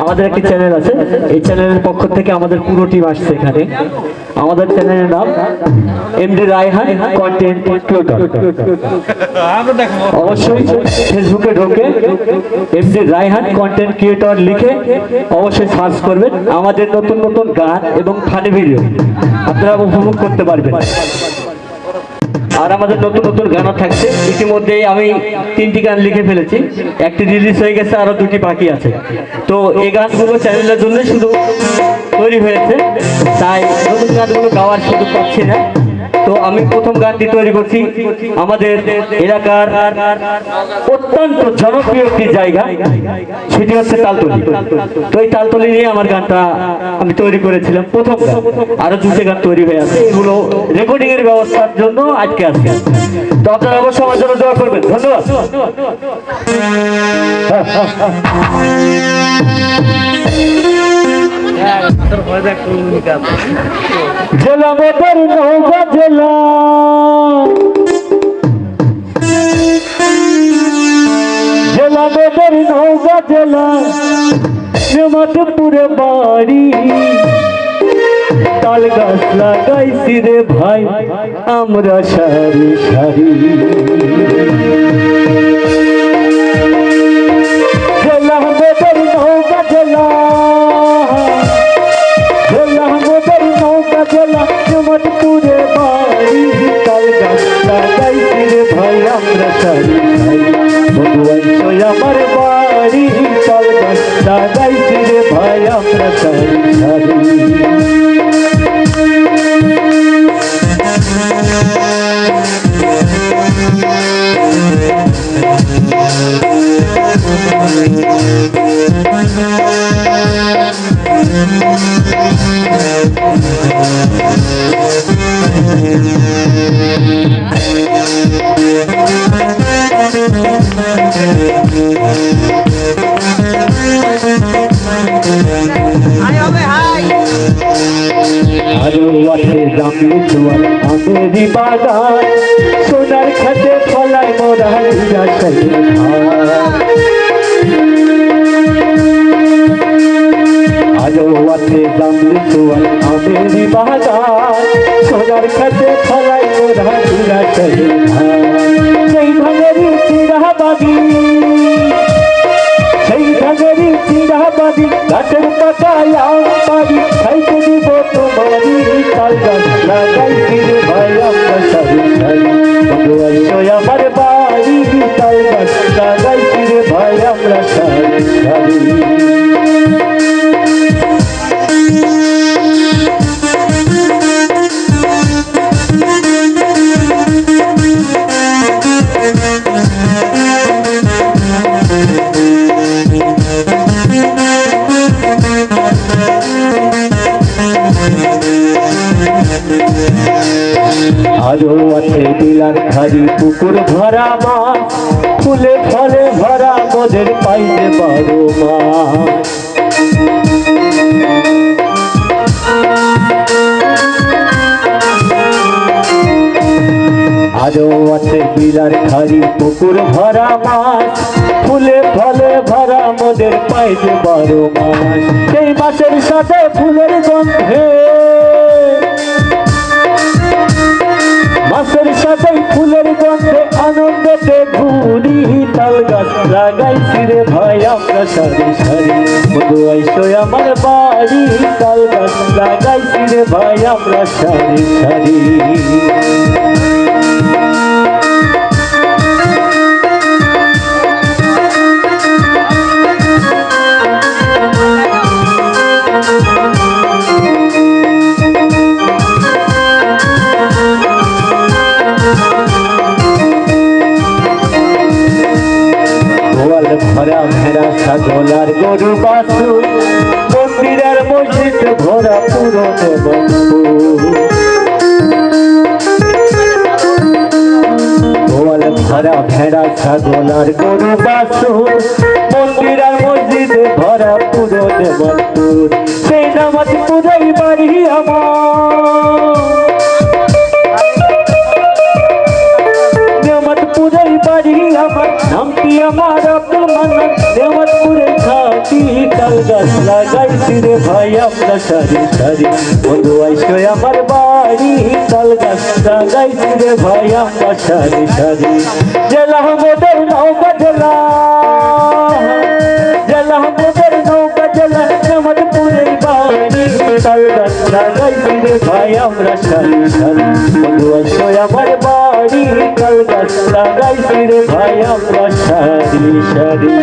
আমাদের একটি চ্যানেল আছে, এই চ্যানেলের পক্ষ থেকে আমাদের পুরো টিম আসছে এখানে। আমাদের চ্যানেলের নাম এমডি রায়হান কন্টেন্ট ক্রিয়েটর। অবশ্যই ফেসবুকে ঢোকে এমডি রায়হান কন্টেন্ট ক্রিয়েটর লিখে অবশ্যই সার্চ করবেন। আমাদের নতুন নতুন গান এবং ফানি ভিডিও আপনারা উপভোগ করতে পারবেন। আর আমাদের নতুন নতুন গানও থাকছে। ইতিমধ্যেই আমি 3টি গান লিখে ফেলেছি, একটি রিলিজ হয়ে গেছে, আরো 2টি বাকি আছে। তো এই গানগুলো চ্যানেলের জন্য শুধু তৈরি হয়েছে, তাই নতুন গানগুলো গাওয়ার সুযোগ পাচ্ছি না। তো আমি প্রথম গানটি তৈরি করছি আমাদের এলাকার অত্যন্ত জনপ্রিয় একটি জায়গা, সেটি হচ্ছে তালতলি। তো এই তালতলি নিয়ে আমার গানটা আমি তৈরি করেছিলাম প্রথম। আরো 2টি গান তৈরি হয়ে আছে, এগুলো রেকর্ডিং এর ব্যবস্থার জন্য আজকে আসছে। তো আপনারা অবশ্যই আমার জন্য দোয়া করবেন। ধন্যবাদ। জেলা মোটর নৌকা জেলা, জেলা মোটর নৌকা জেলা, নেমাতপুরে বাড়ি। তাল গাছ লাগাইছি রে ভাই আমরা সারি সারি। জেলা মোটর নৌকা জেলা, নেমাতপুরে বাড়ি। তাল গাছ লাগাইছি রে ভাই আমরা সারি সারি। বন্ধুয়াই আমার বাড়ি, তাল গাছ লাগাইছি রে ভাই আমরা সারি সারি। আরো আছে জামলি জোয়ার আমেরি বাগান, সোনার খাতে ফলায় মোরা হীরা সাইয়ে ধান। আরো আছে জামলি জোয়ার আমেরি বাগান, সোনার খাতে ফলায় মোরা হীরা সাইয়ে ধান। সেই ধানেরই চিরাবাদি, সেই ধানেরই চিরাবাদি, গাছের পাতায় আমবাড়ি খাইতে দিব তোমারি। তাল গাছ লাগাইছি রে ভাই আমরা সারি সারি। বন্ধুয়াই আমার বাড়ি, তাল গাছ লাগাইছি রে ভাই আমরা সারি সারি। আরো আছে বিলার খারি পুকুর ভরা মাছ, ফুলে ফলে ভরা মোদের পাইতে 12 মাস। আরো আছে বিলার খারি পুকুর ভরা মাছ, ফুলে ফলে ভরা মোদের পাইতে 12 মাস। সেই মাছের সাথে ফুলের গন্ধে, মাছের সাথে ফুলের গন্ধে আনন্দেতে ঘুরি। তাল গাছ লাগাইছি রে ভাই আমরা সারি সারি। বন্ধুয়াই আমার বাড়ি, তাল গাছ লাগাইছি রে ভাই আমরা সারি সারি। ভরা ভেড়া ছাগলার গরু বাছুর, মন্দিরের মসজিদ ভরা পুরনো বন্ধু। ভরা ভেড়া ছাগলার গরু বাছুর, মন্দিরের মসজিদ ভরা পুরনো বন্ধু। সেই নেমাতপুরেই বাড়ি আমার, নেমাতপুরেই বাড়ি আমার। নামটি আমার আব্দুল মান্নান, নেমাতপুরে থাকি। বাড়ি তাল গাছ লাগাইছি রে ভাই আমরা সারি সারি বন্ধু আইসো আমার বাড়ি তাল গাছ লাগাইছি রে ভাই আমরা সারি সারি জেলা মোদের নৌকা জেলা জেলা মোদের নৌকা জেলা জামালপুরের বাড়ি তাল গাছ লাগাইছি রে ভাই আমরা সারি সারি বন্ধু আইসো আমার বাড়ি তাল গাছ লাগাইছি রে ভাই আমরা সারি সারি